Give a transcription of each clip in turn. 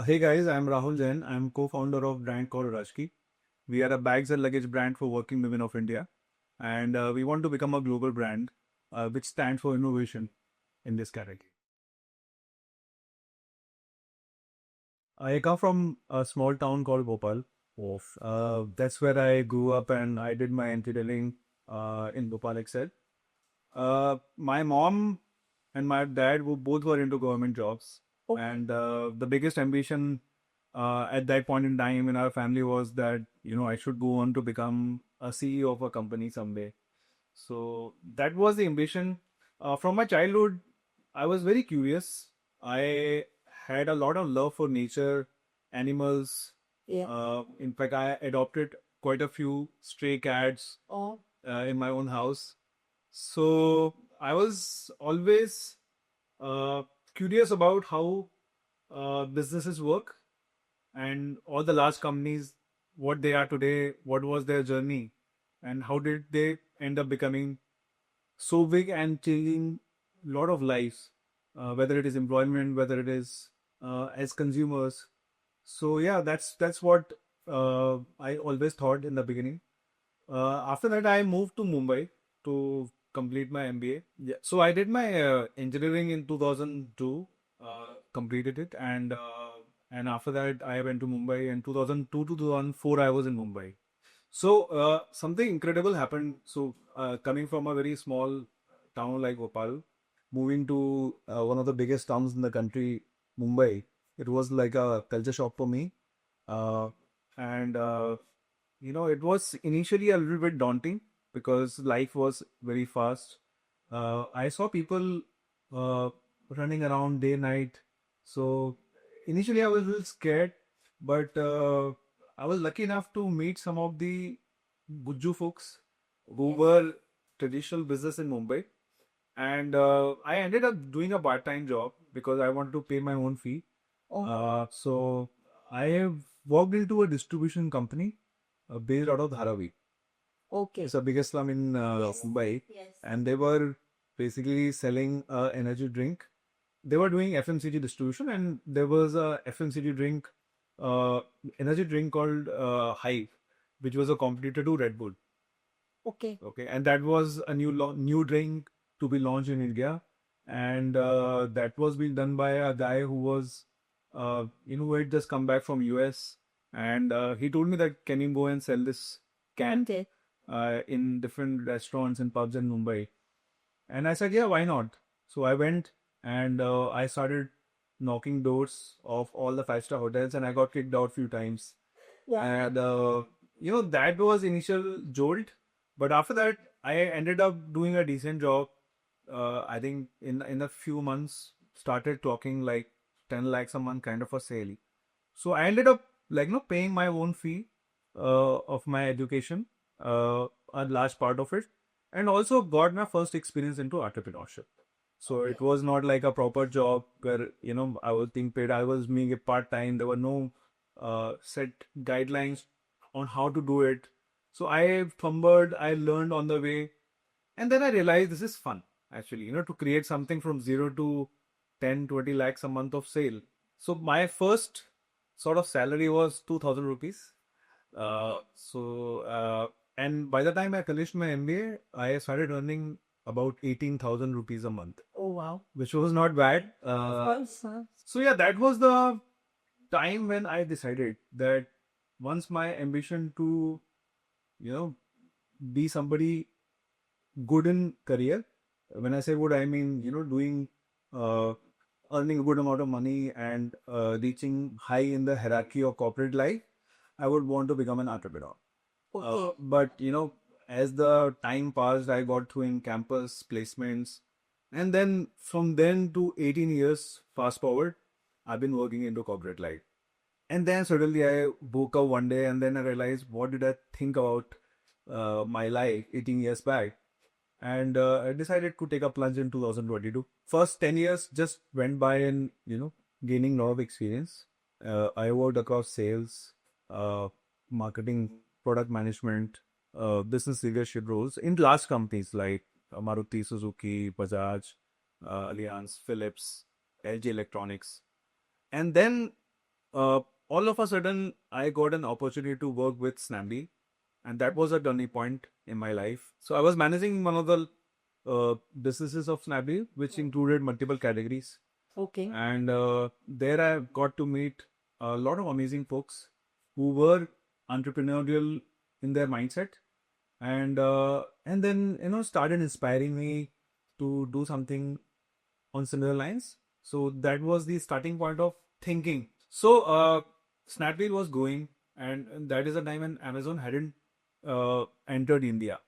Hey guys, I'm Rahul Jain. I'm co-founder of brand called Rajki. We are a bags and luggage brand for working women of India, and we want to become a global brand, which stands for innovation in this category. I come from a small town called Bhopal. That's where I grew up, and I did my engineering in Bhopal Excel. My mom and my dad both were into government jobs, and the biggest ambition at that point in time in our family was that I should go on to become a CEO of a company someday. So that was the ambition. From my childhood, I was very curious. I had a lot of love for nature, animals. Yeah. In fact, I adopted quite a few stray cats Oh, in my own house. So I was always curious about how businesses work and all the large companies, what they are today, what was their journey, and how did they end up becoming so big and changing a lot of lives, whether it is employment, whether it is as consumers. So yeah, that's what I always thought in the beginning. After that, I moved to Mumbai to complete my MBA. Yeah. So I did my engineering in 2002, completed it, and after that, I went to Mumbai. In 2002 to 2004, I was in Mumbai. So something incredible happened. So coming from a very small town like Bhopal, moving to one of the biggest towns in the country, Mumbai, it was like a culture shock for me. Uh, and it was initially a little bit daunting because life was very fast. I saw people uh, running around day night. So initially I was a little scared, but I was lucky enough to meet some of the Gujju folks who were traditional business in Mumbai. And I ended up doing a part-time job because I wanted to pay my own fee. So I have worked into a distribution company based out of Dharavi. okay. It's the biggest slum in Mumbai, Yes. and they were basically selling energy drink. They were doing FMCG distribution, and there was a FMCG drink, uh, energy drink called Hive, which was a competitor to Red Bull. Okay. Okay, and that was a new drink to be launched in India, and that was being done by a guy who was, who had just come back from US, and he told me that can you go and sell this can Okay. in different restaurants and pubs in Mumbai, and I said yeah, why not? So I went and I started knocking doors of all the five-star hotels, and I got kicked out few times, Yeah. and that was initial jolt, but after that I ended up doing a decent job. I think in a few months started clocking like 10 lakhs a month kind of a sale. So I ended up like paying my own fee of my education, a large part of it, and also got my first experience into entrepreneurship. So it was not like a proper job where I was being paid. I was doing it part time. There were no set guidelines on how to do it. So I fumbled. I learned on the way, and then I realized this is fun actually. To create something from zero to 10, 20 lakhs a month of sale. So my first sort of salary was 2,000 rupees. And by the time I finished my MBA, I started earning about 18,000 rupees a month, Oh, wow. which was not bad. First, huh? So yeah, that was the time when I decided that once my ambition to, you know, be somebody good in career. When I say good, I mean, doing, uh, earning a good amount of money and reaching high in the hierarchy of corporate life. I would want to become an entrepreneur. Okay. But as the time passed, I got through in campus placements, and then from then to 18 years, fast forward, I've been working into corporate life. And then suddenly I woke up one day, and then I realized what did I think about my life 18 years back, and I decided to take a plunge in 2022. First 10 years just went by in gaining a lot of experience. I worked across sales, marketing, product management, business leadership roles in large companies like Maruti Suzuki, Bajaj, Allianz, Philips, LG Electronics. And then uh, all of a sudden, I got an opportunity to work with Snapdeal, and that was a turning point in my life. So I was managing one of the businesses of Snapdeal, which included multiple categories, Okay. and there I got to meet a lot of amazing folks who were entrepreneurial in their mindset, and then started inspiring me to do something on similar lines. So that was the starting point of thinking. So Snapdeal was going, and that is a time when Amazon hadn't entered India.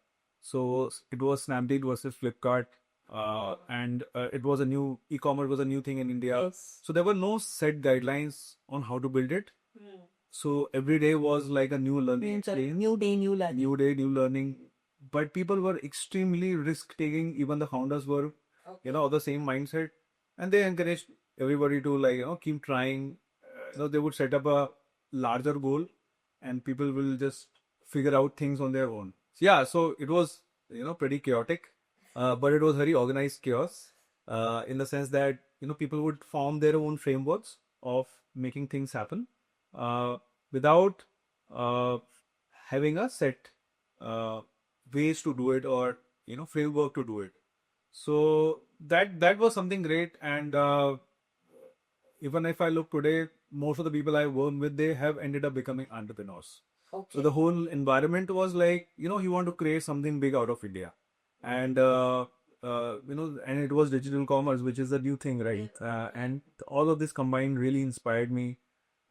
So it was Snapdeal versus Flipkart, and it was a new e-commerce was a new thing in India. Yes. So there were no set guidelines on how to build it. So every day was like a new learning Means a experience. new day, new life. New day, new learning. But people were extremely risk taking. Even the founders were, of the same mindset, and they encouraged everybody to keep trying. They would set up a larger goal, and people will just figure out things on their own. Yeah, so it was pretty chaotic, but it was very organized chaos. In the sense that people would form their own frameworks of making things happen, uh, without uh, having a set uh, ways to do it, or framework to do it. So that was something great. And even if I look today, most of the people I work with, they have ended up becoming entrepreneurs. So the whole environment was like, you want to create something big out of India, and and it was digital commerce, which is a new thing, right? And all of this combined really inspired me.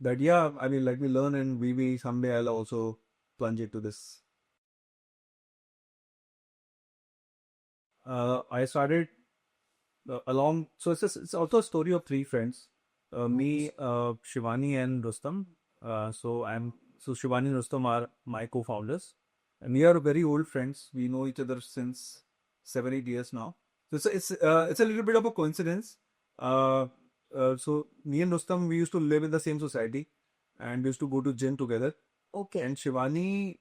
That yeah, I mean, let me learn, and maybe someday I'll also plunge into this. I started along. So it's also a story of three friends, me, Shivani, and Rustam. So Shivani and Rustam are my co-founders, and we are very old friends. We know each other since 7 8 years now. So it's a little bit of a coincidence. Uh, so me and Rustam, we used to live in the same society, and we used to go to gym together. Okay. And Shivani's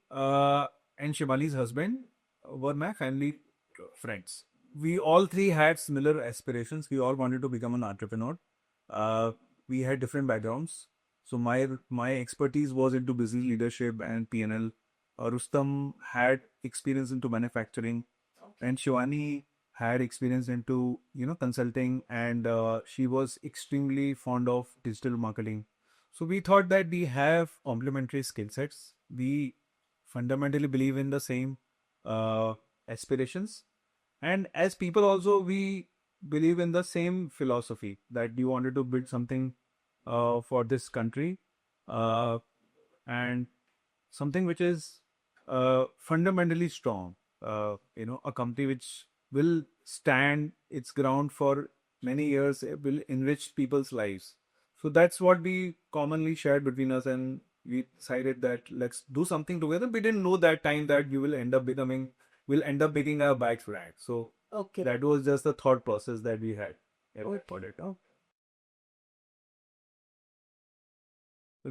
husband were my family friends. We all three had similar aspirations. We all wanted to become an entrepreneur. Uh, we had different backgrounds. So my expertise was into business leadership and PNL. Rustam had experience into manufacturing, and Shivani had experience into consulting, and she was extremely fond of digital marketing. So we thought that we have complementary skill sets. We fundamentally believe in the same aspirations, and as people also we believe in the same philosophy that we wanted to build something for this country, uh, and something which is fundamentally strong. A company which will stand its ground for many years, it will enrich people's lives. So that's what we commonly shared between us, and we decided that let's do something together. We didn't know that time that we'll end up making a bike brand. So Okay. that was just the thought process that we had. For it.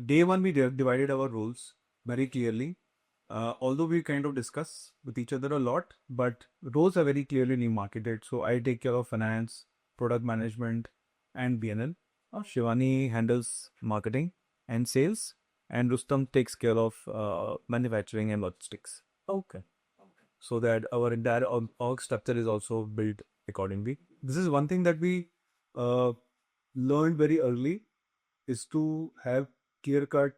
Day one, we divided our roles very clearly. Although we kind of discuss with each other a lot, but roles are very clearly demarcated. So I take care of finance, product management, and BNL. Shivani handles marketing and sales, and Rustam takes care of manufacturing and logistics. Okay. So that our entire org structure is also built accordingly. This is one thing that we uh, learned very early, is to have clear cut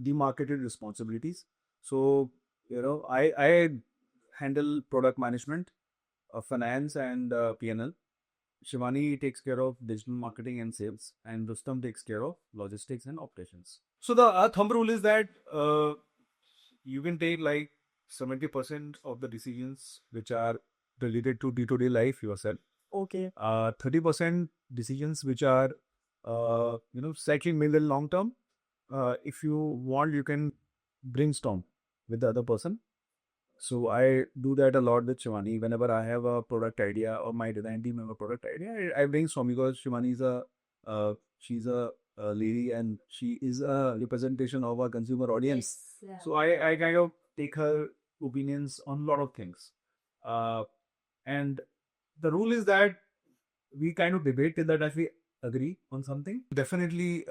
demarcated responsibilities. So I handle product management, finance, and PNL. Shivani takes care of digital marketing and sales, and Rustam takes care of logistics and operations. So the thumb rule is that you can take like 70% of the decisions which are related to day-to-day life yourself. Okay. 30% decisions which are slightly middle long term. If you want, you can brainstorm with the other person. So I do that a lot with Shivani. Whenever I have a product idea or my design team have a product idea, I brainstorm, because Shivani is she's a lady, and she is a representation of our consumer audience. Yes. Yeah. So I kind of take her opinions on a lot of things. Uh, and the rule is that we kind of debate till that as we agree on something. Definitely,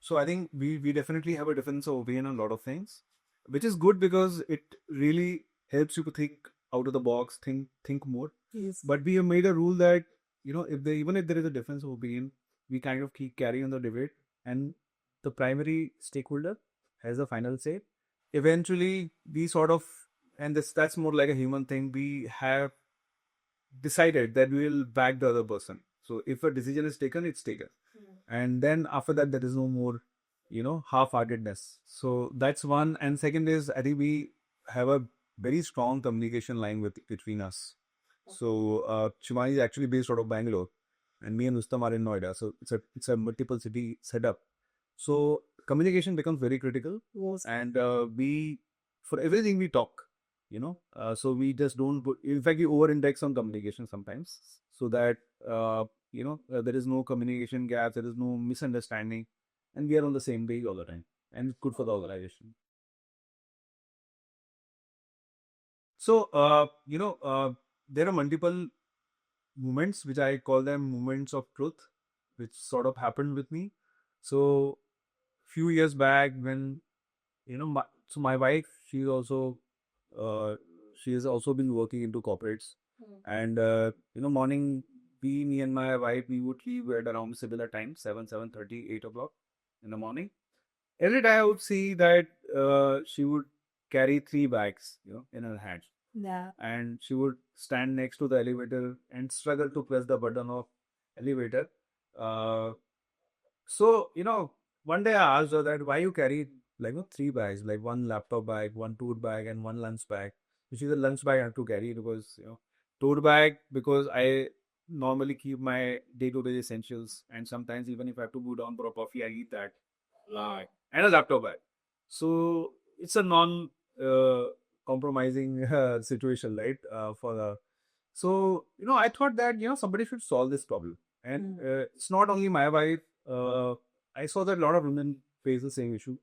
So I think we definitely have a difference of opinion on a lot of things, which is good because it really helps you to think out of the box, think more. Yes. But we have made a rule that if there even if there is a difference of opinion, we kind of keep carrying on the debate, and the primary stakeholder has the final say. Eventually, we sort of, and that's more like a human thing. We have decided that we will back the other person. So if a decision is taken, it's taken. And then after that, there is no more, half-heartedness. So that's one. And second is, I think we have a very strong communication line between us. So Shivani is actually based out of Bangalore, and me and Ustam are in Noida. So it's a multiple city setup. So communication becomes very critical, Yes. and we for everything we talk, so we just don't put. In fact, we over-index on communication sometimes, so that there is no communication gap, there is no misunderstanding, and we are on the same page all the time, and it's good for the organization. So, there are multiple moments which I call them moments of truth, which sort of happened with me. So, few years back, when my wife, uh, she has also been working into corporates, and morning, me and my wife, we would leave at around similar time, 7:30, 8 o'clock in the morning. Every day I would see that she would carry three bags, in her hand, Yeah. and she would stand next to the elevator and struggle to press the button of elevator. Uh, so one day I asked her that why you carry like three bags, like one laptop bag, one tote bag, and one lunch bag. Which is a lunch bag I have to carry because tote bag because I normally keep my day-to-day essentials, and sometimes even if I have to go down for a coffee, I eat that. And a laptop bag. So it's a non compromising situation, right? For the so I thought that somebody should solve this problem, and it's not only my wife. I saw that a lot of women face the same issue.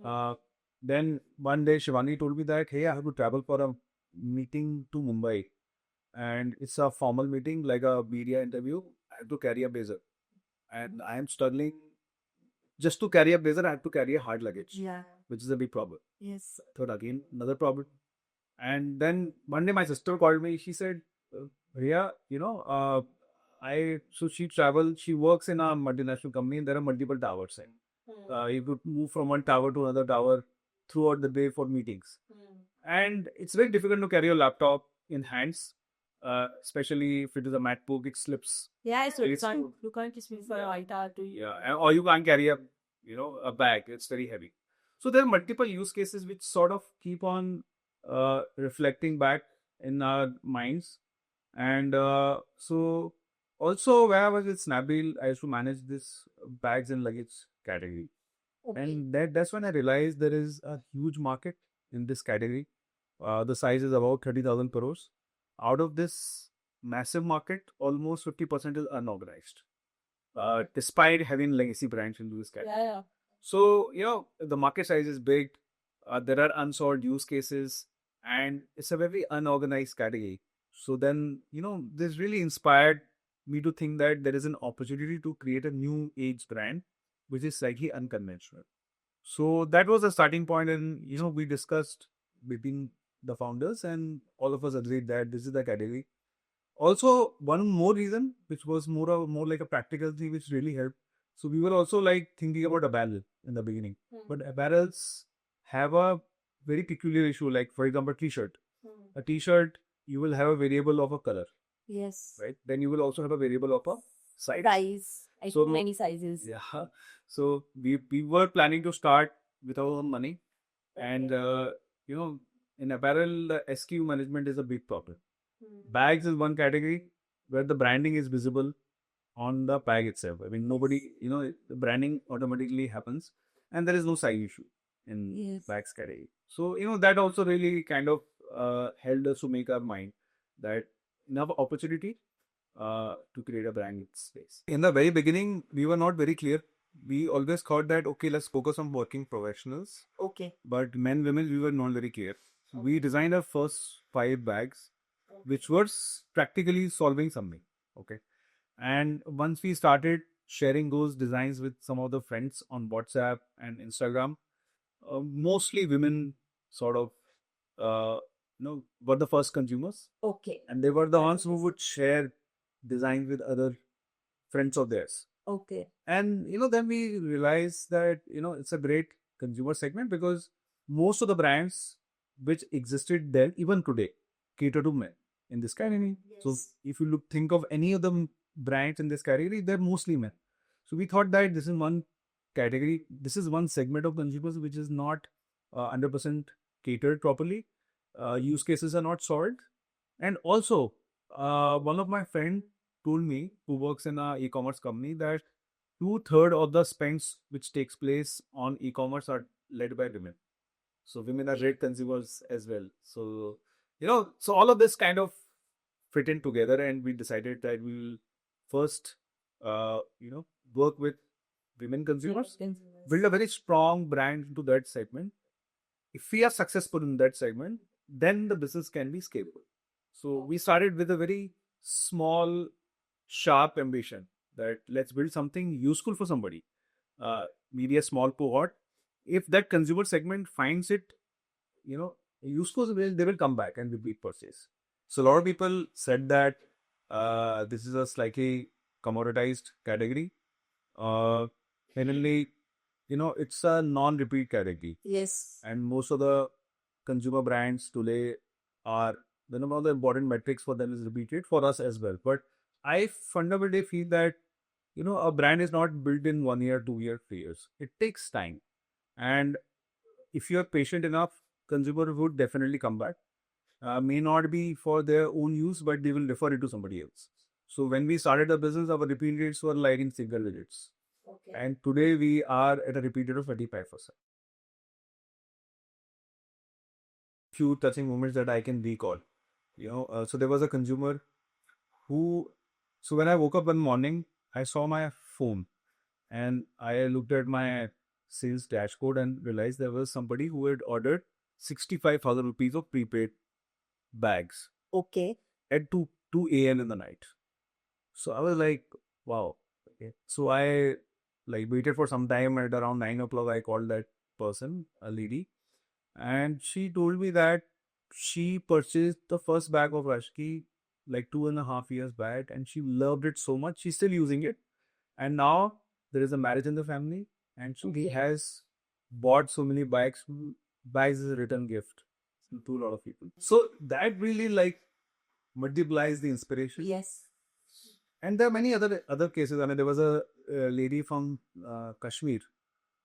Uh, then one day Shivani told me that hey, I have to travel for a meeting to Mumbai, and it's a formal meeting like a media interview. I have to carry a blazer, and I am struggling just to carry a blazer. I have to carry a hard luggage, Yeah. which is a big problem. Yes. Third again, another problem. And then one day my sister called me. She said, "Riya, she travel. She works in a multinational company, and there are multiple towers. And you could move from one tower to another tower throughout the day for meetings. And it's very difficult to carry your laptop in hands, especially if it is a MacBook. It slips. Yeah, so It's you can't just move for a white hour to or you can't carry a bag. It's very heavy. So there are multiple use cases which sort of keep on reflecting back in our minds. And so also where I was with Snabil, I used to manage this bags and luggage category. Okay. And that's when I realized there is a huge market in this category. The size is about 30,000 crores. Out of this massive market, almost 50% is unorganized, despite having legacy brands into this category. Yeah. So, the market size is big. There are unsolved use cases, and it's a very unorganized category. So then, this really inspired me to think that there is an opportunity to create a new age brand, which is slightly unconventional. So that was the starting point, and we discussed between the founders, and all of us agreed that this is the category. Also, one more reason, which was more like a practical thing, which really helped. So we were also like thinking about apparel in the beginning, but apparels have a very peculiar issue. Like for example, t-shirt. A t-shirt, you will have a variable of a color, Yes. right? Then you will also have a variable of a size. Size. I So so many sizes. yeah. So we were planning to start with our own money, and in apparel, the SKU management is a big problem. Bags is one category where the branding is visible on the bag itself. I mean, nobody, the branding automatically happens, and there is no size issue in Yes. bags category. So, that also really kind of helped us to make our mind that enough opportunity to create a brand space. In the very beginning, we were not very clear. We always thought that, okay, let's focus on working professionals. Okay. But men, women, we were not very clear. We designed our first 5 bags, which was practically solving something. Okay. And once we started sharing those designs with some of the friends on WhatsApp and Instagram. Mostly women sort of, were the first consumers, Okay. and they were the ones who would share designs with other friends of theirs. Okay. And then we realized that it's a great consumer segment because most of the brands which existed then, even today, cater to men in this category. So Yes. if you think of any of the brands in this category, they're mostly men. So we thought that this is one category, this is one segment of consumers which is not 100% catered properly. Use cases are not solved. And also, one of my friend told me, who works in a e-commerce company, that two-third of the spends which takes place on e-commerce are led by women. So women are great consumers as well. So so all of this kind of fit in together, and we decided that we will first, work with women consumers, build a very strong brand into that segment. If we are successful in that segment, then the business can be scalable. So we started with a very small, sharp ambition that let's build something useful for somebody, maybe a small cohort. If that consumer segment finds it, useful, they will come back and repeat purchase. So a lot of people said that this is a slightly commoditized category. Mainly, it's a non-repeat category. Yes. And most of the consumer brands today are, one of the important metrics for them is repeated, for us as well. But I fundamentally feel that a brand is not built in 1 year, 2 year, 3 years. It takes time. And if you're patient enough, consumer would definitely come back. May not be for their own use, but they will refer it to somebody else. So when we started the business, our repeat rates were like in single digits. Okay. And today we are at a repeat rate of 25%. Few touching moments that I can recall. So there was a consumer who, so when I woke up one morning, I saw my phone and I looked at my sales dashboard and realized there was somebody who had ordered 65,000 rupees of prepaid bags Okay. at 2 a.m. in the night. So I was like, wow. Okay. So I waited for some time. At around 9 o'clock, I called that person, a lady, and she told me that she purchased the first bag of Rashki like 2.5 years back, and she loved it so much. She's still using it, and now there is a marriage in the family, and she has bought so many bags. Bags is a return gift to a lot of people. So that really multiplies the inspiration. Yes. And there are many other cases. I mean, there was a lady from Kashmir,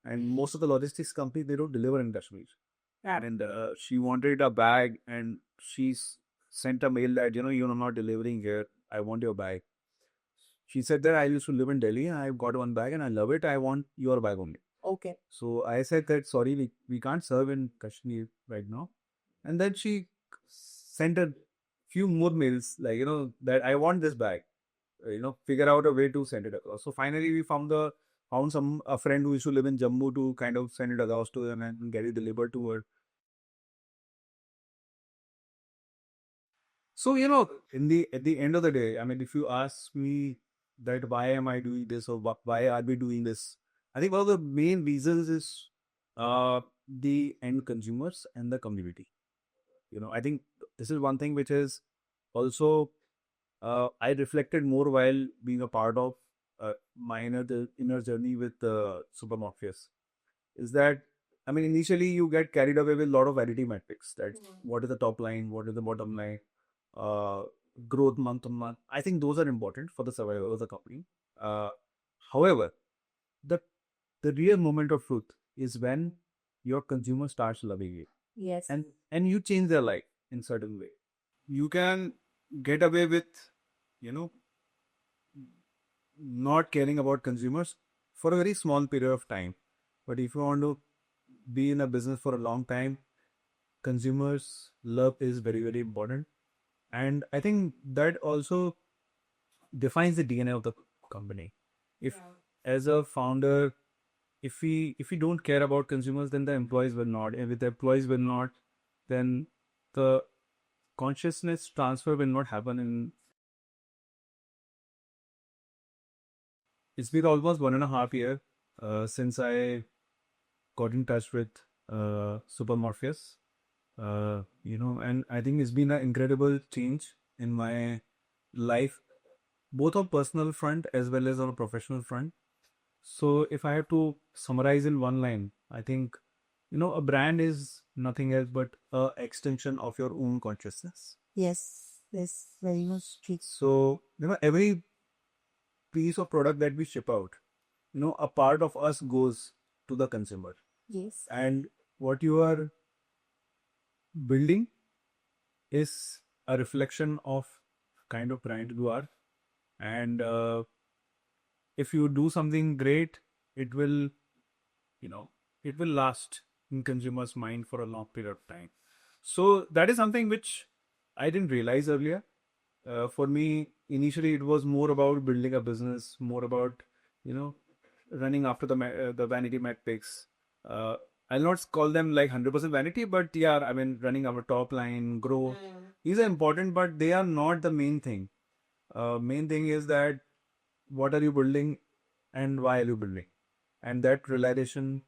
and most of the logistics company, they don't deliver in Kashmir. And she wanted a bag, and sent a mail that you're not delivering here. I want your bag. She said that I used to live in Delhi. I've got one bag and I love it. I want your bag only. Okay. So I said that sorry, we can't serve in Kashmir right now. And then she sent a few more mails like that I want this bag. Figure out a way to send it across. So finally we found a friend who used to live in Jammu to kind of send it across to them and get it delivered to her. So at the end of the day, I mean, if you ask me that why am I doing this or why are we doing this, I think one of the main reasons is the end consumers and the community. I think this is one thing which is also I reflected more while being a part of my inner journey with Supermorpheus. Is that, I mean, initially you get carried away with a lot of vanity metrics. That what is the top line, what is the bottom line, uh, growth month on month. I think those are important for the survival of the company. Uh, However, the real moment of truth is when your consumer starts loving it, Yes. and you change their life in certain way. You can get away with, you know, not caring about consumers for a very small period of time. But if you want to be in a business for a long time, consumers' love is very, very important. And I think that also defines the DNA of the company. If as a founder, if we don't care about consumers, then the employees will not. And if the employees will not, then the consciousness transfer will not happen in It's been almost 1.5 years since I got in touch with Super Morpheus. And I think it's been an incredible change in my life, both on personal front as well as on a professional front. So if I have to summarize in one line, I think, a brand is nothing else but a extension of your own consciousness. Yes, yes, very much true. So, every piece of product that we ship out, a part of us goes to the consumer. Yes. And what you are building is a reflection of kind of brand you are. And if you do something great, it will, it will last in consumers' mind for a long period of time. So that is something which I didn't realize earlier. For me, initially, it was more about building a business, more about, you know, running after the vanity metrics. I'll not call them like 100% vanity, but yeah, I mean, running our top line, grow. These are important, but they are not the main thing. Main thing is that what are you building and why are you building? And that realization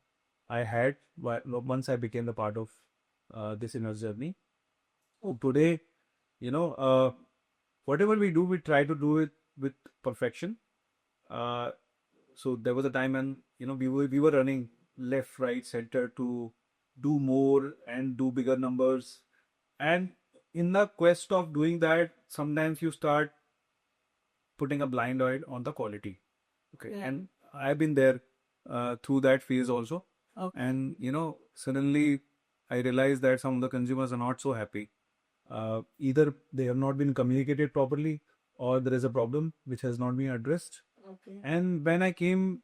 I had once I became the part of this inner journey. Today, you know, uh, whatever we do, we try to do it with perfection. Uh, so there was a time when we were running left, right, center to do more and do bigger numbers. And in the quest of doing that, sometimes you start putting a blind eye on the quality. Okay, Yeah. and I've been there through that phase also. Okay. And suddenly I realized that some of the consumers are not so happy. Either they have not been communicated properly, or there is a problem which has not been addressed. Okay. And when I came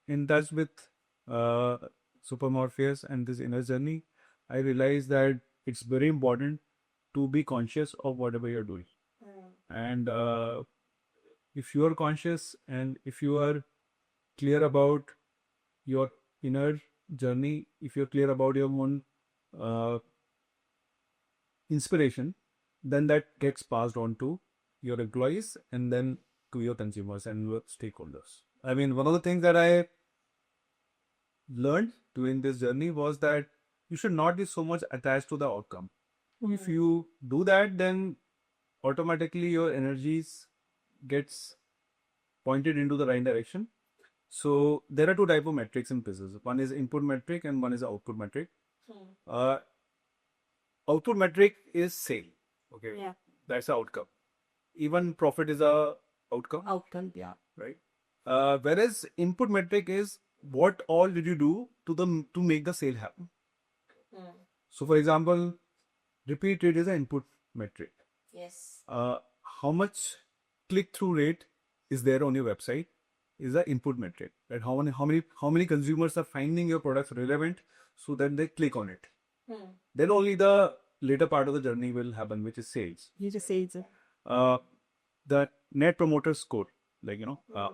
in touch with uh, Super Morpheus and this inner journey, I realized that it's very important to be conscious of whatever you're doing. And if you are conscious and if you are clear about your inner journey, if you're clear about your own uh, inspiration, then that gets passed on to your employees and then to your consumers and your stakeholders. I mean, one of the things that I learned during this journey was that you should not be so much attached to the outcome. If you do that, then automatically your energies gets pointed into the right direction. So there are two type of metrics in business. One is input metric and one is output metric. Uh, Output metric is sale. Okay, Yeah. that's the outcome. Even profit is a outcome, Outcome. Yeah. right? Whereas input metric is what all did you do to make the sale happen. So, for example, repeat rate is an input metric. Yes. How much click through rate is there on your website is the input metric. Right? How many consumers are finding your products relevant so that they click on it. Then only the later part of the journey will happen, which is sales. You just say it's The net promoter score,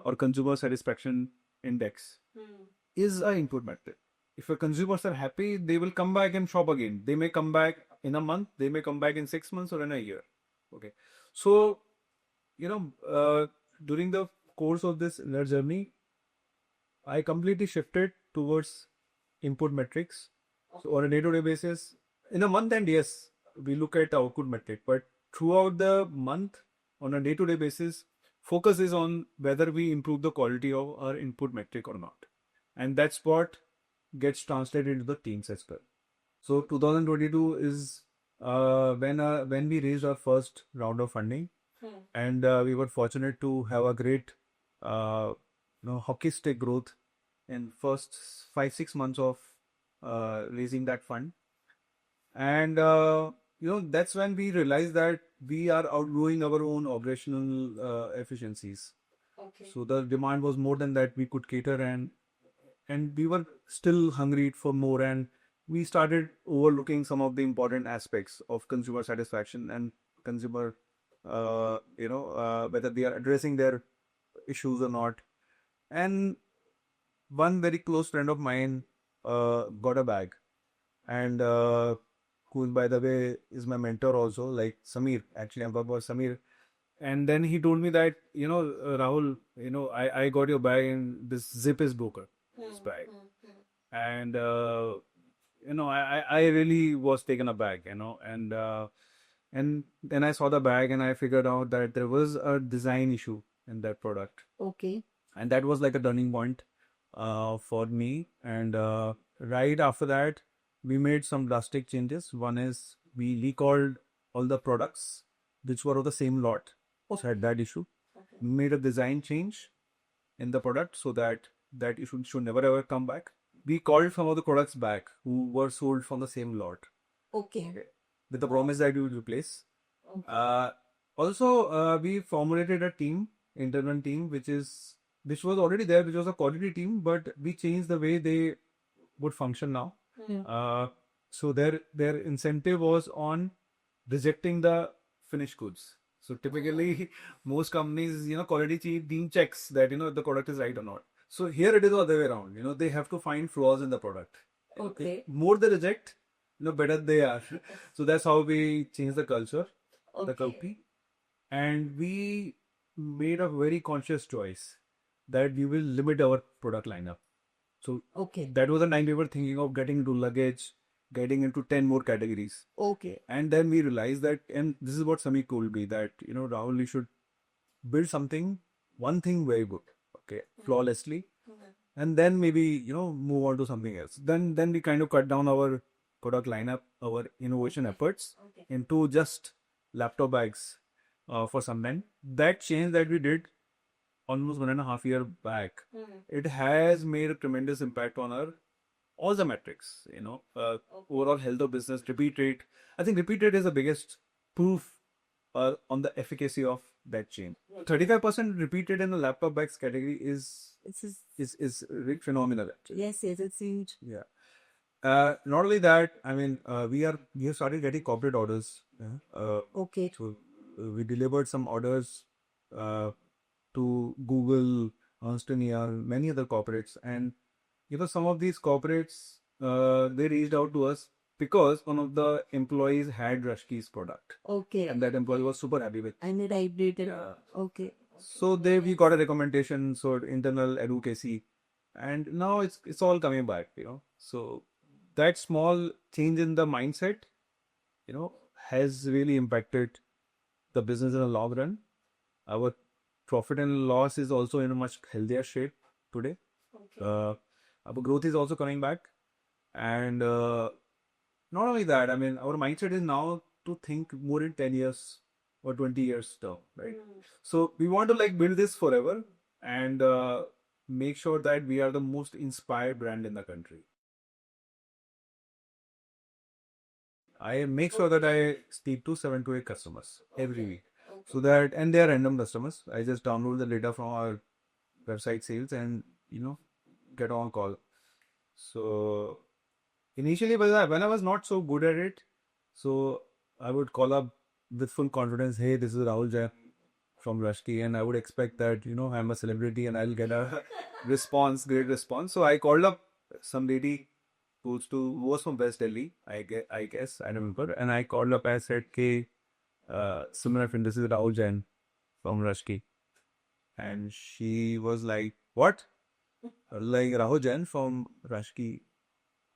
or consumer satisfaction index, is an input metric. If your consumers are happy, they will come back and shop again. They may come back in a month, they may come back in 6 months or in a year. Okay, so during the course of this inner journey, I completely shifted towards input metrics. So on a day-to-day basis, in a month end, yes, we look at output metric, but throughout the month, on a day-to-day basis, focus is on whether we improve the quality of our input metric or not. And that's what gets translated into the teams as well. So 2022 is when we raised our first round of funding, and we were fortunate to have a great hockey stick growth in first 5-6 months of raising that fund. And that's when we realized that we are outgrowing our own operational efficiencies. okay. So the demand was more than that we could cater, and we were still hungry for more, and we started overlooking some of the important aspects of consumer satisfaction and consumer whether they are addressing their issues or not. And one very close friend of mine got a bag, and who, by the way, is my mentor also, like Samir. Actually, I'm talking about Samir. And then he told me that, Rahul, I got your bag and this zip is broken, this bag. And, I really was taken aback, and then I saw the bag and I figured out that there was a design issue in that product. Okay. And that was like a turning point for me. And right after that, we made some drastic changes. One is we recalled all the products which were of the same lot, also had that issue. We made a design change in the product so that that issue should never ever come back. We called some of the products back who were sold from the same lot Okay. with the promise that we would replace. Uh, we formulated a team, internal team, which was already there, which was a quality team, but we changed the way they would function now. Yeah. So their incentive was on rejecting the finished goods. So typically, most companies, quality team checks that if the product is right or not. So here it is the other way around. They have to find flaws in the product. Okay. More they reject, better they are. So that's how we change the culture, the Okay. company, and we made a very conscious choice that we will limit our product lineup. So Okay. that was the time we were thinking of getting into luggage, getting into 10 more categories. Okay. And then we realized that, and this is what Samik told me, that, Rahul, you should build something, one thing very good, okay, flawlessly, and then maybe, move on to something else. Then we kind of cut down our product lineup, our innovation efforts into just laptop bags for some time. That change that we did almost 1.5 year back, it has made a tremendous impact on our all the metrics, overall health of business, repeat rate. I think repeat rate is the biggest proof on the efficacy of that change. 35% repeated in the laptop bags category This is is phenomenal actually. yes, it's huge. Yeah. Not only that, I mean, we have started getting corporate orders. Yeah. Okay. So we delivered some orders to Google, Ernst and Young, many other corporates, and some of these corporates they reached out to us because one of the employees had Rushkey's product, Okay. and that employee was super happy with. And it I did it. Yeah. Okay. So there we got a recommendation, so internal advocacy, and now it's all coming back. So that small change in the mindset, has really impacted the business in the long run. Our profit and loss is also in a much healthier shape today. Our growth is also coming back, and not only that, I mean, our mindset is now to think more in 10 years or 20 years term, right? So we want to like build this forever and make sure that we are the most inspired brand in the country. I make sure that I speak to 7 to 8 customers every week. So that, and they are random customers. I just download the data from our website sales and, get on call. So initially, when I was not so good at it, so I would call up with full confidence, hey, this is Rahul Jain from Rushkey, and I would expect that, I'm a celebrity and I'll get a great response. So I called up some lady who was from West Delhi, I guess, I remember, and I called up, I said, hey, Simran, friend, this is Rahul Jain from Rushkey. And she was like, what? Like, Rahul Jain from Rushkey,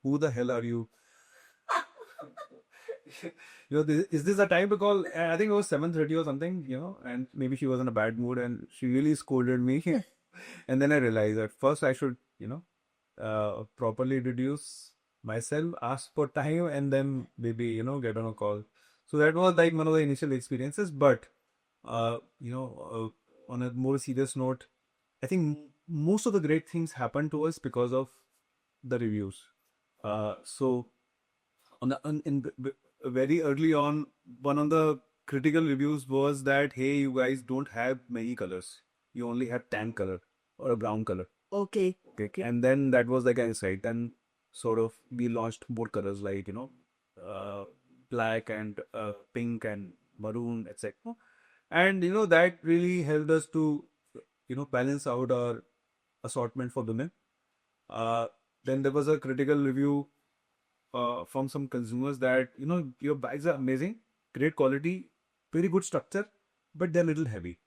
who the hell are you? Is this a time to call? I think it was 7:30 or something, and maybe she was in a bad mood and she really scolded me. And then I realized that first I should, properly introduce myself, ask for time, and then maybe, get on a call. So that was like one of the initial experiences. But, on a more serious note, I think most of the great things happen to us because of the reviews. So very early on, one of the critical reviews was that, hey, you guys don't have many colors. You only have tan color or a brown color. Okay. Okay. And then that was like an insight. Then sort of we launched more colors like, black and pink and maroon, etc. And, that really helped us to, balance out our assortment for women. Then there was a critical review from some consumers that, your bags are amazing, great quality, very good structure, but they're a little heavy.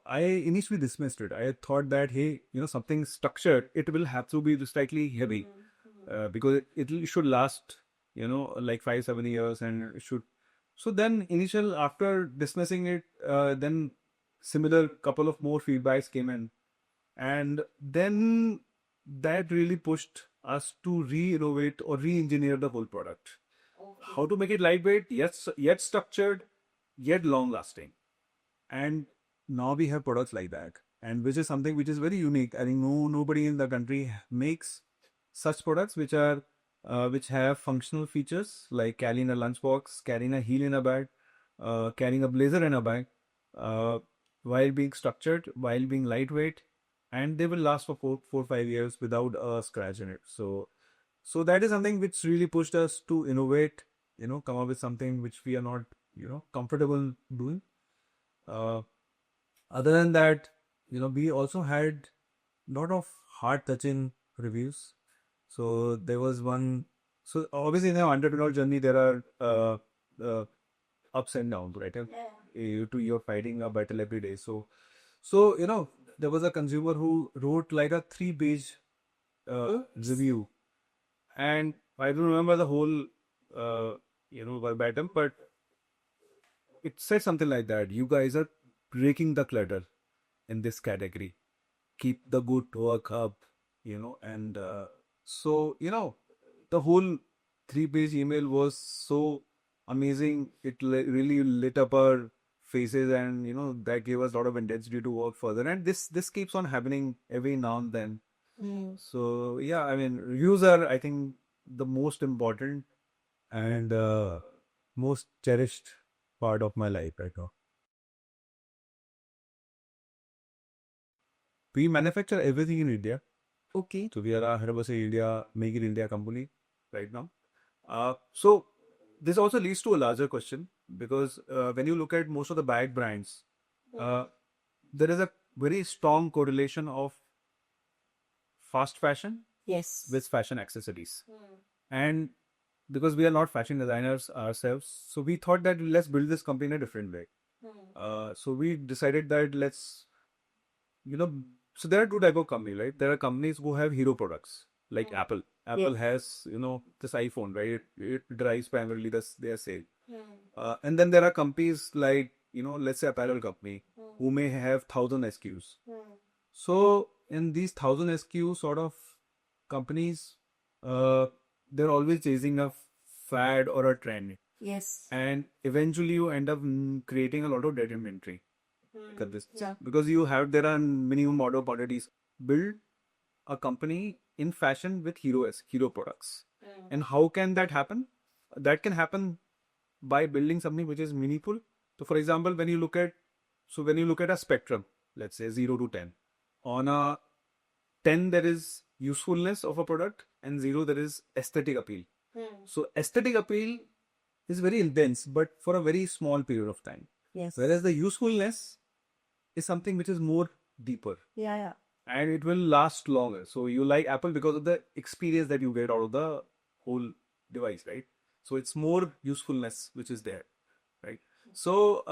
I initially dismissed it. I thought that, hey, something structured, it will have to be slightly heavy because it should last, like 5, 7 years, and it should. So then, after dismissing it, then similar couple of more feedbacks came in, and then that really pushed us to re-innovate or re-engineer the whole product. How to make it lightweight, yet structured, yet long-lasting. And now we have products like that, and which is something which is very unique. I think nobody in the country makes such products which have functional features like carrying a lunchbox, carrying a heel in a bag, carrying a blazer in a bag, uh, while being structured, while being lightweight, and they will last for 4, 5 years without a scratch in it. So that is something which really pushed us to innovate, come up with something which we are not, comfortable doing. Uh, Other than that, we also had lot of heart touching reviews. So there was one. So obviously in the entrepreneurial journey there are ups and downs, right? And you're fighting a battle every day. So there was a consumer who wrote like a 3-page review, and I don't remember the whole verbatim, but it said something like that. You guys are breaking the clutter in this category. Keep the good work up, and so the whole 3-page email was so amazing. It really lit up our faces, and that gave us a lot of intensity to work further. And this keeps on happening every now and then. So yeah, I mean, reviews are, I think, the most important and most cherished part of my life right now. We manufacture everything in India. Okay. So we are a 100% India, Make in India company right now. So this also leads to a larger question, because when you look at most of the bag brands, uh, there is a very strong correlation of fast fashion Yes. with fashion accessories. And because we are not fashion designers ourselves, so we thought that let's build this company in a different way. So we decided that you know, so there are two type of company, right? There are companies who have hero products like Apple. Apple has, this iPhone, right? It drives primarily their sale. And then there are companies like, let's say apparel company who may have 1,000 SKUs. So in these 1,000 SKU sort of companies, uh, they're always chasing a fad or a trend, Yes. and eventually you end up creating a lot of dead inventory. Look at this. Yeah. Because there are minimum order quantities. Build a company in fashion with hero products. And how can that happen? That can happen by building something which is meaningful. So for example, when you look at a spectrum, let's say 0 to 10. On a 10 there is usefulness of a product, and 0 there is aesthetic appeal. So aesthetic appeal is very intense, but for a very small period of time. Yes. Whereas the usefulness is something which is more deeper, Yeah, yeah. and it will last longer. So you like Apple because of the experience that you get out of the whole device, right? So it's more usefulness which is there, right? So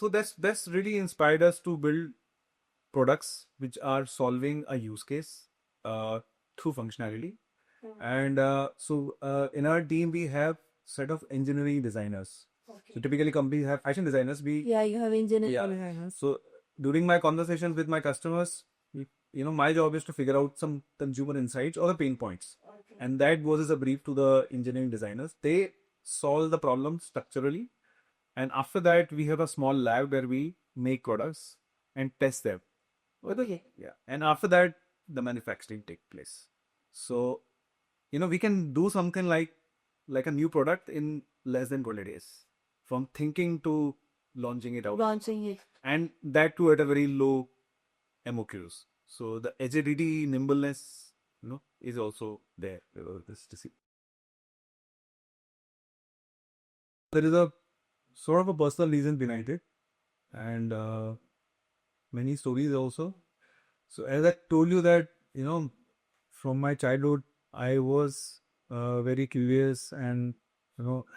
that's really inspired us to build products which are solving a use case through functionality. And in our team we have set of engineering designers. So typically companies have fashion designers. Yeah, you have engineering Yeah. designers. So during my conversations with my customers, my job is to figure out some consumer insights or the pain points, and that goes as a brief to the engineering designers. They solve the problem structurally, and after that we have a small lab where we make products and test them. Okay. Yeah, and after that the manufacturing take place. So we can do something like a new product in less than 20 days, from thinking to launching it out, Launching it. and that too at a very low MOQs. So the agility, nimbleness, is also there. There is a sort of a personal reason behind it, and many stories also. So as I told you that, from my childhood, I was very curious and,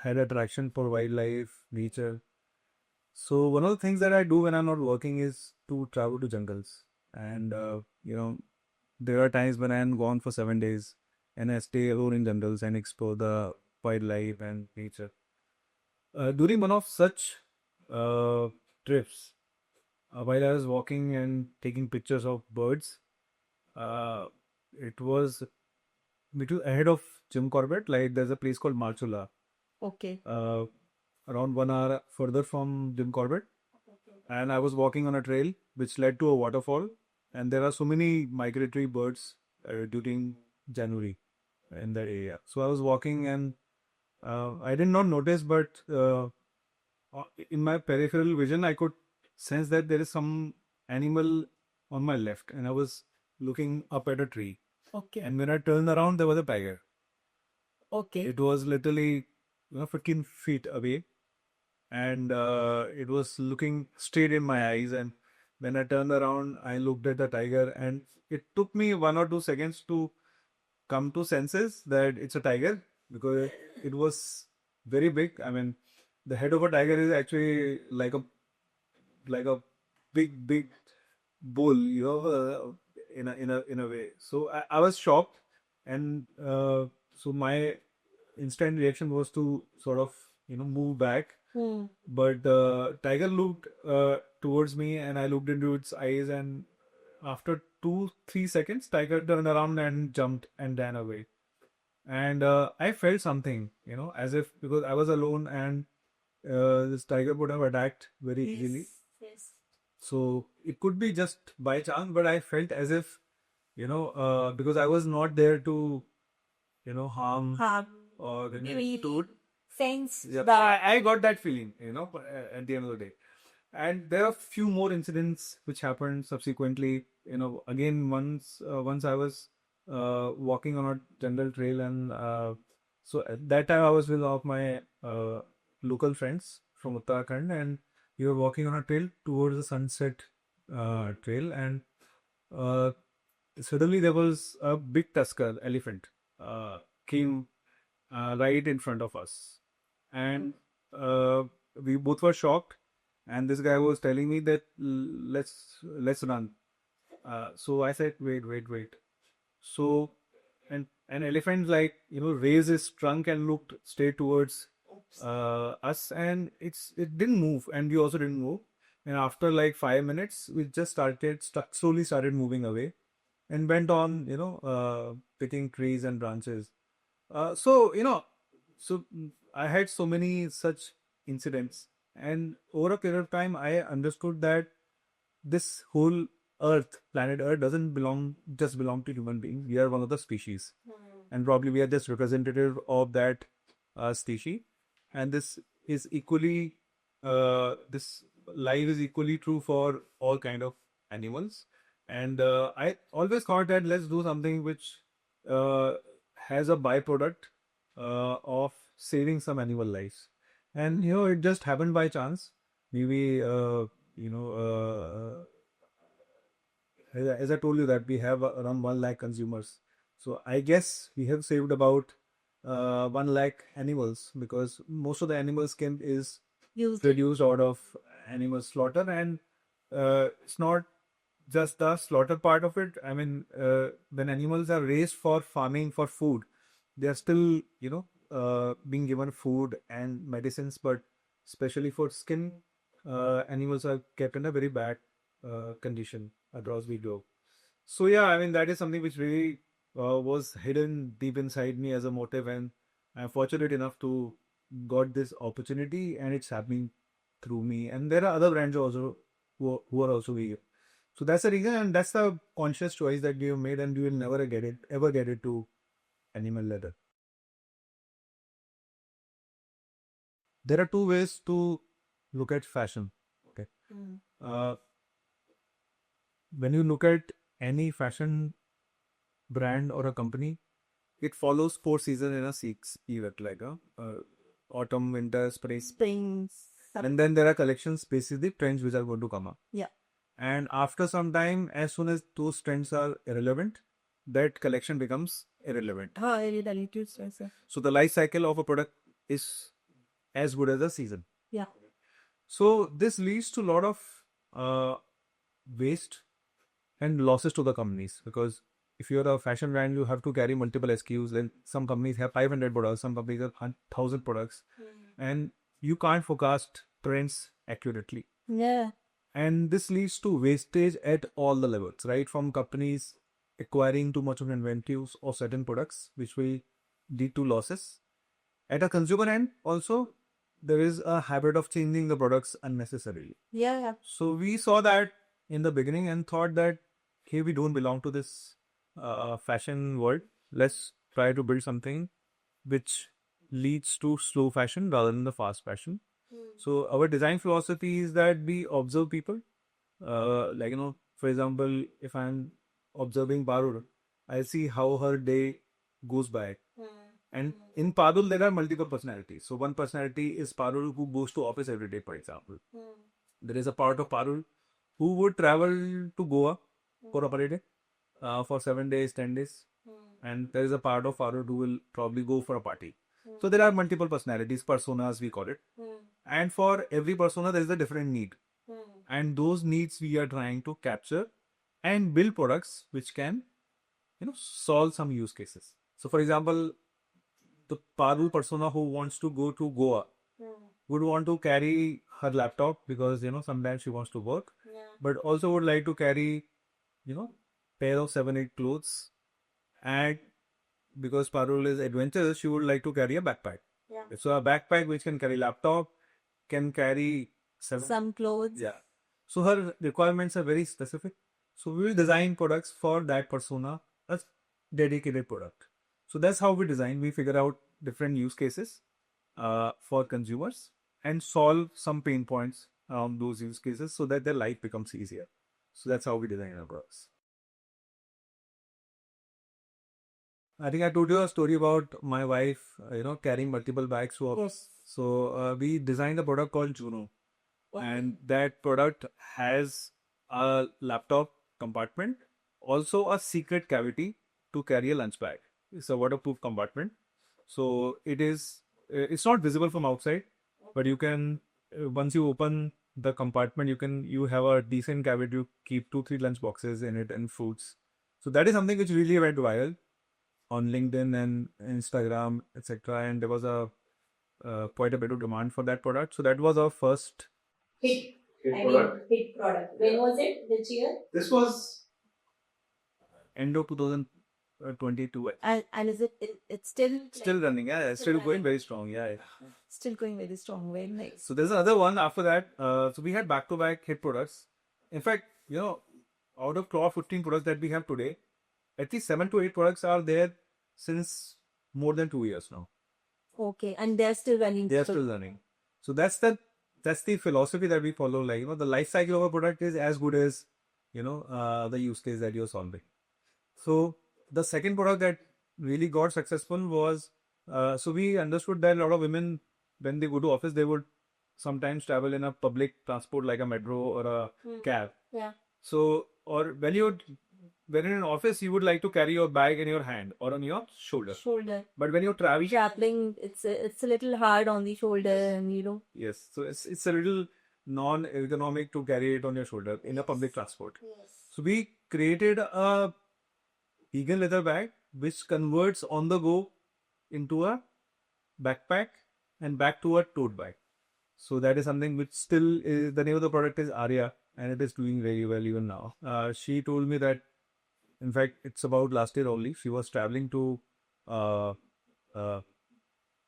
had attraction for wildlife, nature. So one of the things that I do when I'm not working is to travel to jungles. And there are times when I'm gone for 7 days and I stay alone in jungles and explore the wildlife and nature. During one of such uh, trips, while I was walking and taking pictures of birds, uh, it was little ahead of Jim Corbett. Like there's a place called Marchula, Okay. around 1 hour further from Jim Corbett. And I was walking on a trail which led to a waterfall. And there are so many migratory birds during January in that area. So I was walking and I did not notice, but in my peripheral vision, I could sense that there is some animal on my left, and I was looking up at a tree. Okay. And when I turned around, there was a tiger. Okay. It was literally 15 feet away, and it was looking straight in my eyes. And when I turned around, I looked at the tiger, and it took me 1 or 2 seconds to come to senses that it's a tiger because it was very big. I mean, the head of a tiger is actually like a big bull, in a way. So I was shocked, and so my instant reaction was to sort of move back. Hmm. But tiger looked towards me, and I looked into its eyes, and after 2-3 seconds, tiger turned around and jumped and ran away. And I felt something, as if because I was alone, and this tiger would have attacked very easily. Yes. So it could be just by chance, but I felt as if, because I was not there to, harm Harm. or Maybe to sense yeah, the. I got that feeling, at the end of the day. And there are few more incidents which happened subsequently. Again, once I was walking on a jungle trail, and so at that time I was with all of my local friends from Uttarakhand, and we were walking on a trail towards the sunset trail, and uh, suddenly there was a big tusker elephant came right in front of us, and uh, we both were shocked. And this guy was telling me that let's run. So I said, wait, wait, wait. So and an elephant raised his trunk and looked straight towards us, and it didn't move, and we also didn't move. And after like 5 minutes, we just slowly started moving away, and went on, picking trees and branches. So, I had so many such incidents, and over a period of time, I understood that this whole planet Earth, doesn't belong to human beings. We are one of the species, and probably we are just representative of that species. And this life is equally true for all kind of animals. And I always thought that let's do something which uh, has a byproduct of saving some animal lives. And it just happened by chance. Maybe you know as I told you that we have around 1 lakh consumers. So I guess we have saved about 1 lakh animals, because most of the animal skin is Used. produced out of animal slaughter. And it's not just the slaughter part of it. I mean, when animals are raised for farming for food, they are still, being given food and medicines, but especially for skin, animals are kept in a very bad condition across the globe. So yeah, I mean, that is something which really was hidden deep inside me as a motive, and I'm fortunate enough to got this opportunity, and it's happening through me. And there are other brands also who are also vegan. So that's the reason, and that's the conscious choice that we have made, and we will never get it to animal leather. There are two ways to look at fashion. Okay. Mm. Uh, when you look at any fashion brand or a company, it follows 4 seasons in a six event, like autumn, winter, spring, Springs. and then there are collections based on the trends which are going to come up. Yeah. And after some time, as soon as those trends are irrelevant, that collection becomes irrelevant. I really to sir. So the life cycle of a product is as good as a season. Yeah. So this leads to a lot of uh, waste and losses to the companies, because if you're a fashion brand, you have to carry multiple SKUs. Then some companies have 500 products, some companies have 1,000 products, and you can't forecast trends accurately. Yeah. And this leads to wastage at all the levels, right? From companies acquiring too much of inventories or certain products, which will lead to losses. At a consumer end, also, there is a habit of changing the products unnecessarily. Yeah. So we saw that in the beginning and thought that, hey, we don't belong to this fashion world. Let's try to build something which leads to slow fashion rather than the fast fashion. So our design philosophy is that we observe people. Like, for example, if I'm observing Parul, I see how her day goes by. And in Parul, there are multiple personalities. So one personality is Parul who goes to office every day, for example. There is a part of Parul who would travel to Goa for a holiday for 7 days, 10 days. And there is a part of Parul who will probably go for a party. So there are multiple personalities, personas we call it. And for every persona, there is a different need. And those needs we are trying to capture and build products which can, solve some use cases. So for example, the Parul persona who wants to go to Goa would want to carry her laptop because sometimes she wants to work, but also would like to carry pair of 7-8 clothes, and because Parul is adventurous, she would like to carry a backpack. So a backpack which can carry laptop, can carry Some clothes. yeah. So her requirements are very specific. So we will design products for that persona, a dedicated product. So that's how we design. We figure out different use cases for consumers and solve some pain points around those use cases so that their life becomes easier. So that's how we design our products. I think I told you a story about my wife, carrying multiple bags to office. Yes. So we designed a product called Juno, and that product has a laptop compartment, also a secret cavity to carry a lunch bag. It's a waterproof compartment, so it's not visible from outside, but you can once you open the compartment, you have a decent cavity to keep 2-3 lunch boxes in it and fruits. So that is something which really went viral on LinkedIn and Instagram, etc. And there was a quite a bit of demand for that product. So that was our first Hit. hit product. Hit product. When was it? Which year? This was end of 2022. And is it? It's still Still running, yeah. It's still going very strong, yeah. still going very strong. Very nice. So there's another one after that. So we had back-to-back hit products. In fact, out of 12, 15 products that we have today, at least 7 to 8 products are there since more than 2 years now. Okay, and they're still running. They are still running. So that's the philosophy that we follow. Like, the life cycle of a product is as good as, the use case that you're solving. So the second product that really got successful was, so we understood that a lot of women, when they go to office, they would sometimes travel in a public transport like a metro or a cab. Yeah. So, or when in an office, you would like to carry your bag in your hand or on your shoulder. Shoulder. But when you're Traveling, it's a little hard on the shoulder, and yes, so it's a little non-ergonomic to carry it on your shoulder in a public transport. Yes. So we created a vegan leather bag which converts on the go into a backpack and back to a tote bag. So that is something which still is, the name of the product is Arya, and it is doing very well even now. She told me that, in fact, it's about last year only. She was traveling to uh,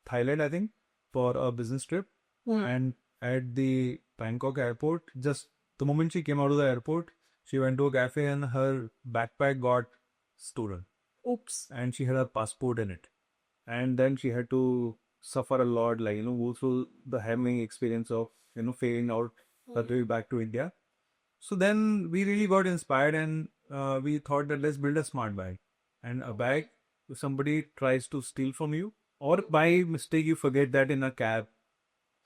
Thailand, I think, for a business trip. And at the Bangkok airport, just the moment she came out of the airport, she went to a cafe and her backpack got stolen. Oops. And she had a passport in it. And then she had to suffer a lot, like, go through the harrowing experience of, failing out her way back to India. So then we really got inspired, and we thought that let's build a smart bag. And a bag, if somebody tries to steal from you, or by mistake you forget that in a cab,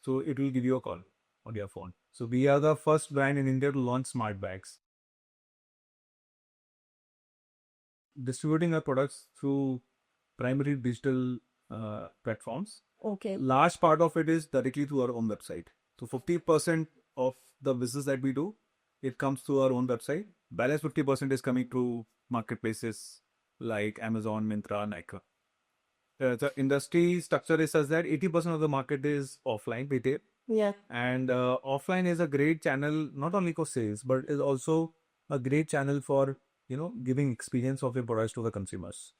so it will give you a call on your phone. So we are the first brand in India to launch smart bags. Distributing our products through primary digital platforms. Okay. Large part of it is directly through our own website. So 50% of the business that we do, it comes through our own website. Balance 50% is coming through marketplaces like Amazon, Myntra, Nykaa. The industry structure is such that 80% of the market is offline retail, Yeah. and offline is a great channel not only for sales but is also a great channel for giving experience of your products to the consumers.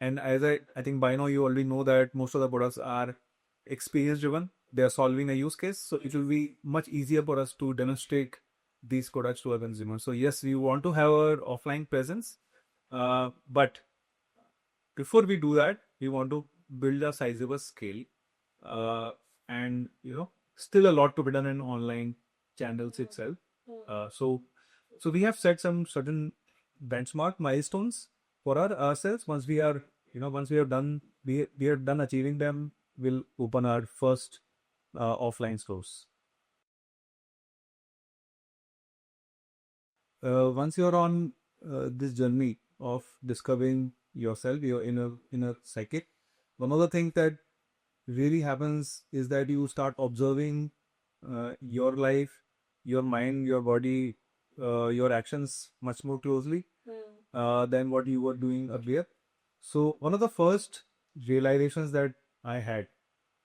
And as I think by now you already know that most of the products are experience driven. They are solving a use case, so it will be much easier for us to demonstrate these products to our consumers. So yes, we want to have our offline presence, but before we do that, we want to build a sizable scale, and still a lot to be done in online channels itself. So we have set some certain benchmark milestones for ourselves. Once we have done, we are done achieving them, we'll open our first offline stores. Once you're on this journey of discovering yourself, your inner psychic, one of the things that really happens is that you start observing your life, your mind, your body, your actions much more closely than what you were doing earlier. So one of the first realizations that I had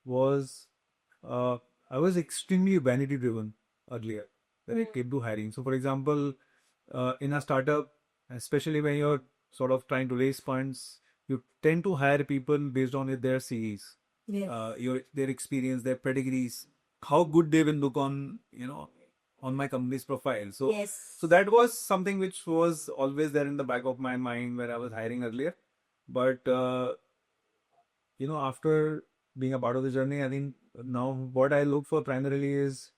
was uh, I was extremely vanity driven earlier when it came to hiring. So for example, in a startup, especially when you're sort of trying to raise funds, you tend to hire people based on their CVs, Yes. their experience, their pedigrees, how good they will look on on my company's profile. So Yes. so that was something which was always there in the back of my mind when I was hiring earlier. But after being a part of the journey, I think now what I look for primarily is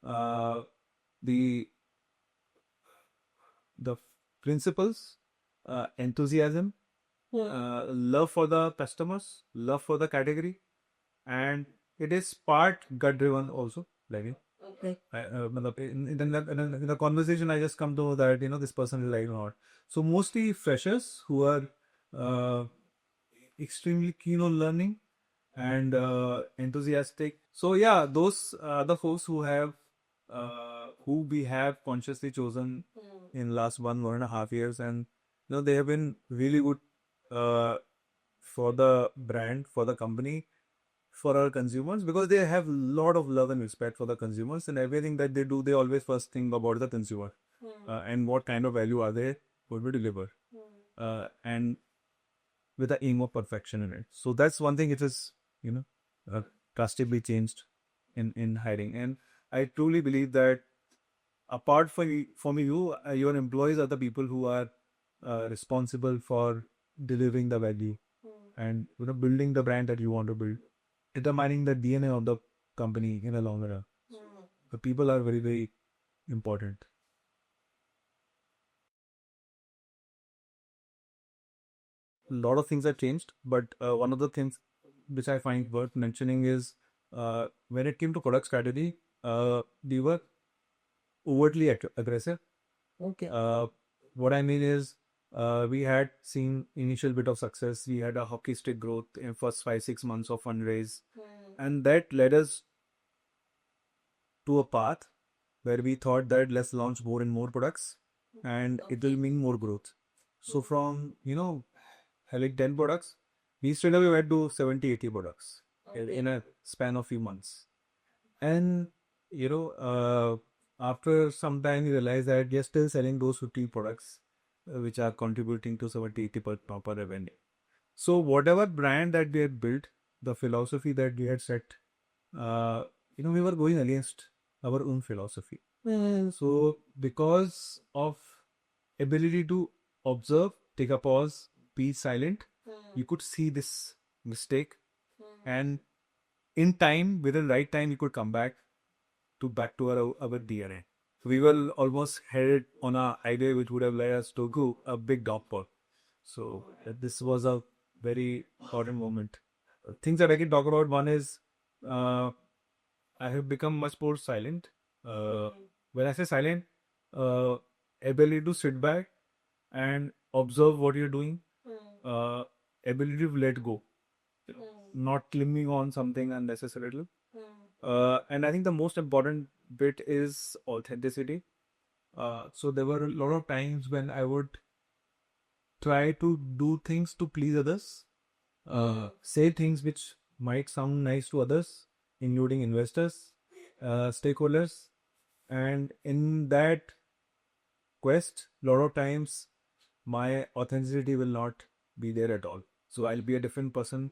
uh, the the principles, enthusiasm, love for the customers, love for the category, and it is part gut driven also. Like Okay. matlab, in the conversation, I just come to know that this person is like or not. So mostly freshers who are uh, extremely keen on learning and enthusiastic. So yeah, those are the folks who we have consciously chosen in last 1.5 years, and they have been really good uh, for the brand, for the company, for our consumers, because they have a lot of love and respect for the consumers, and everything that they do, they always first think about the consumer and what kind of value are they going to deliver, and with the aim of perfection in it. So that's one thing. It is uh, drastically changed in hiring, and I truly believe that apart from you, your employees are the people who are responsible for delivering the value and building the brand that you want to build, determining the DNA of the company in the long run. The people are very, very important. A lot of things have changed, but one of the things which I find worth mentioning is when it came to product strategy, we were overtly aggressive. Okay. What I mean is, we had seen initial bit of success. We had a hockey stick growth in first 5-6 months of fundraise, and that led us to a path where we thought that let's launch more and more products, and it will mean more growth. So from having 10 products, we straight away went to 70-80 products in a span of few months. And after some time, we realized that we are still selling those 50 products, which are contributing to 70-80 per revenue. So whatever brand that we had built, the philosophy that we had set, we were going against our own philosophy. So because of ability to observe, take a pause, be silent, you could see this mistake, and in time, within right time, we could come back to our DNA. We were almost headed on a highway which would have led us to go a big downfall. So this was a very important moment. Things that I can talk about. One is uh, I have become much more silent. When I say silent, uh, ability to sit back and observe what you're doing, uh, ability to let go, not clinging on something unnecessarily. And I think the most important bit is authenticity. So there were a lot of times when I would try to do things to please others, say things which might sound nice to others, including investors, stakeholders, and in that quest, a lot of times my authenticity will not be there at all. So I'll be a different person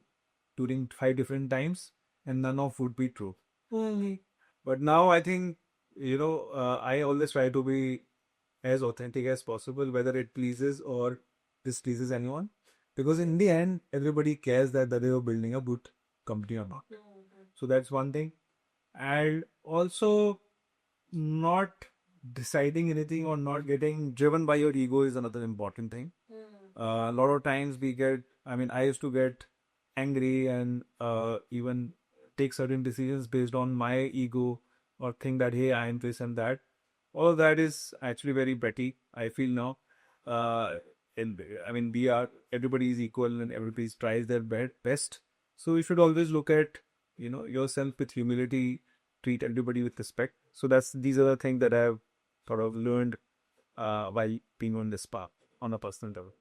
during 5 different times, and none of would be true. But now I think, I always try to be as authentic as possible, whether it pleases or displeases anyone. Because in the end, everybody cares that they are building a good company or not. So that's one thing. And also, not deciding anything or not getting driven by your ego is another important thing. A lot of times I used to get angry and even take certain decisions based on my ego or think that, hey, I am this and that. All of that is actually very petty, I feel now. Uh, everybody is equal and everybody tries their best. So you should always look at, yourself with humility, treat everybody with respect. So these are the things that I've sort of learned while being on this path on a personal level.